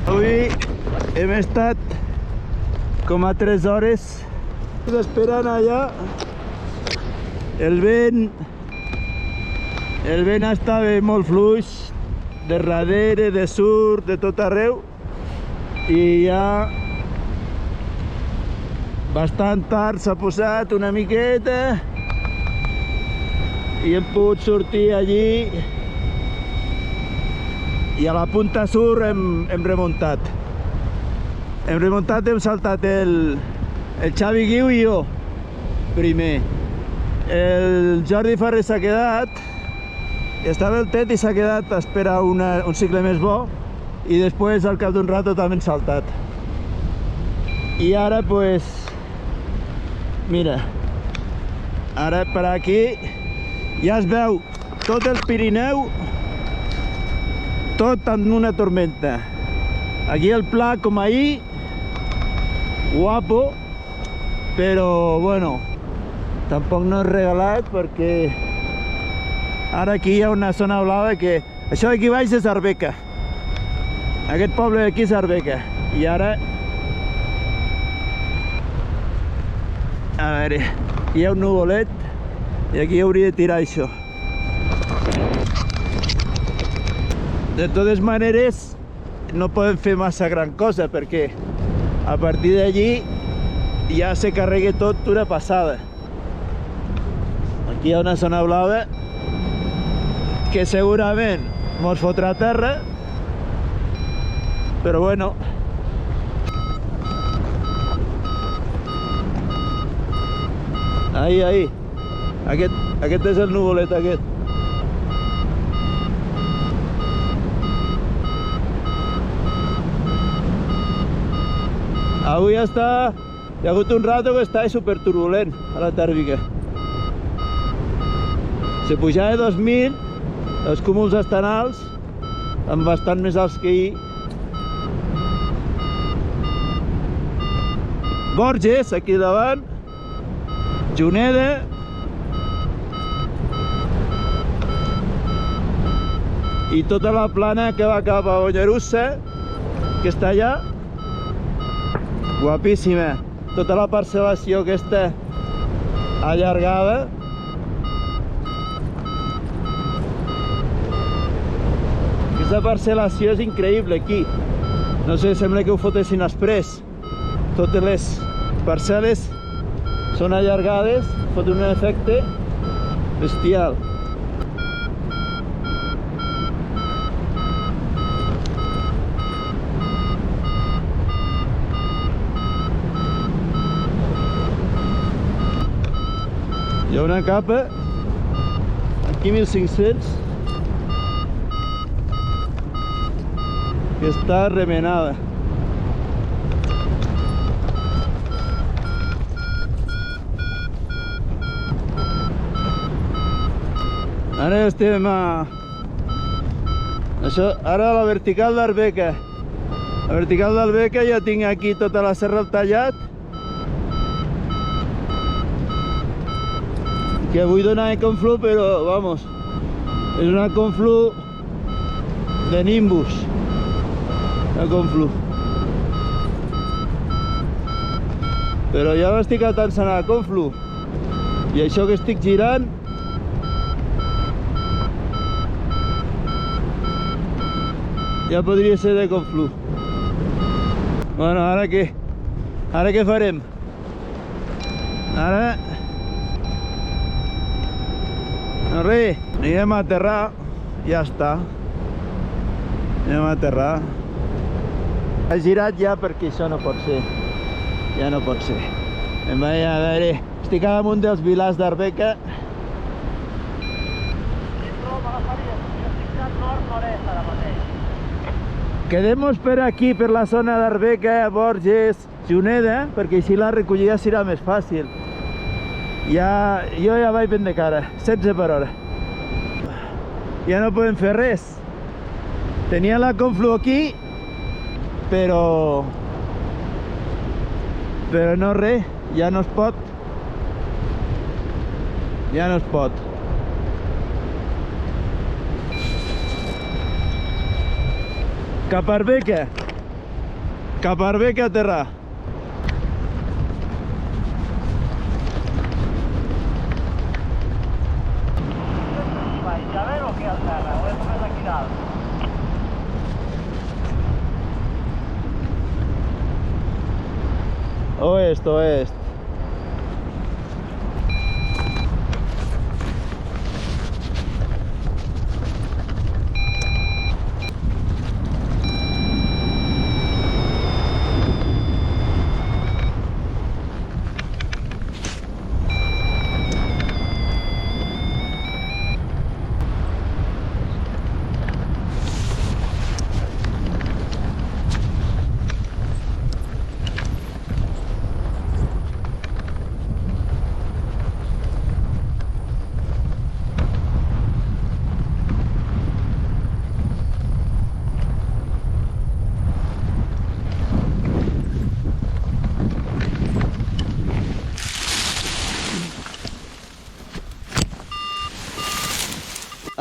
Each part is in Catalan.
Avui hem estat com a 3 hores esperant allà. El vent estava molt fluix, de darrere, de sud, de tot arreu, i ja bastant tard s'ha posat una miqueta i hem pogut sortir allí i a la punta sur hem remuntat. Hem saltat el Xavi Guiu i jo primer. El Jordi Ferrer s'ha quedat, estava el Tet i s'ha quedat a esperar un cicle més bo, i després al cap d'un rato també hem saltat. I ara pues mira, ara per aquí ja es veu tot el Pirineu, tot amb una tormenta. Aquí el pla com ahir, guapo, però bueno, tampoc no és regalat, perquè ara aquí hi ha una zona blava que... Això d'aquí baix és Arbeca. Aquest poble d'aquí és Arbeca. I ara... A veure, hi ha un nuvolet i aquí hauria de tirar això. De totes maneres, no podem fer massa gran cosa, perquè a partir d'allí ja se carrega tot d'una passada. Aquí hi ha una zona blava que segurament mos fotrà a terra, però bueno. Ahí. Aquest és el nuvolet aquest. Avui hi ha hagut un rato que està super turbulent a la Tàrbiga. Se pujava 2.000, els cúmuls estan alts, amb bastant més alts que ahir. Borges, aquí davant, Juneda, i tota la plana que va cap a Mollerussa, que està allà, guapíssima. Tota la parcel·lació aquesta allargada. Aquesta parcel·lació és increïble aquí. No sé, sembla que ho fotessin exprés. Totes les parcel·les són allargades, foten un efecte bestial. Hi ha una capa, aquí 1500, que està remenada. Ara estem a... Ara a la vertical d'Arbeca. La vertical d'Arbeca ja tinc aquí tota la serra al tallat, que vull donar en conflu, però vamos, és una conflu de Nimbus, una conflu. Però ja m'estic atançant a la conflu, i això que estic girant ja podria ser de conflu. Bueno, ara què? Ara què farem? Ara... No res, anirem a aterrar, ja està. Anem a aterrar. He girat ja perquè això no pot ser. Ja no pot ser. A veure, estic damunt dels vilars d'Arbeca. Quedem-nos per aquí, per la zona d'Arbeca, Borges, Juneda, perquè així la recollida serà més fàcil. Jo ja vaig ben de cara, 16 per hora. Ja no podem fer res. Tenia la conflu aquí, però no res, ja no es pot. Ja no es pot. Cap a Arbeca. Cap a Arbeca a terra. Ja veu aquí al terra, ho he posat aquí dalt. Oest, oest.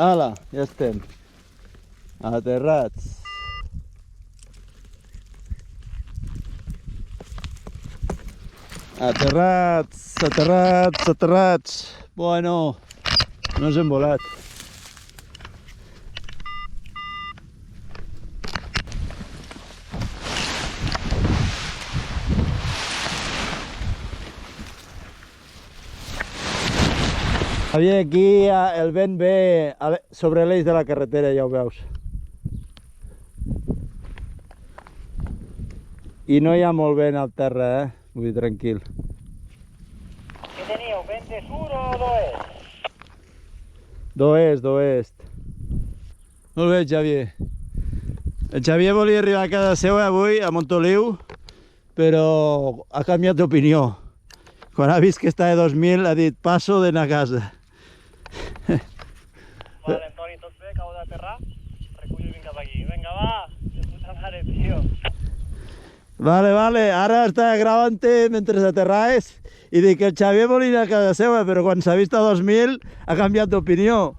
Ala, ja estem. Aterrats. Aterrats, aterrats, aterrats. Bueno, no ens hem volat. Javier, aquí el vent ve sobre l'eix de la carretera, ja ho veus. I no hi ha molt vent al terra, vull dir, tranquil. Què teníeu, vent de sur o d'oest? D'oest, d'oest. Molt bé, Xavier. El Xavier volia arribar a casa seva avui, a Montoliu, però ha canviat d'opinió. Quan ha vist que està a 2000 ha dit, passo d'anar a casa. Vale, Antoni, tot bé? Acabo d'aterrar? Recullo i vinc cap aquí. Vinga, va! De puta mare, tio. Vale, vale, ara està gravant-te mentre aterraves i dic que el Xavier volia anar a casa seva, però quan s'ha vist a 2000 ha canviat d'opinió.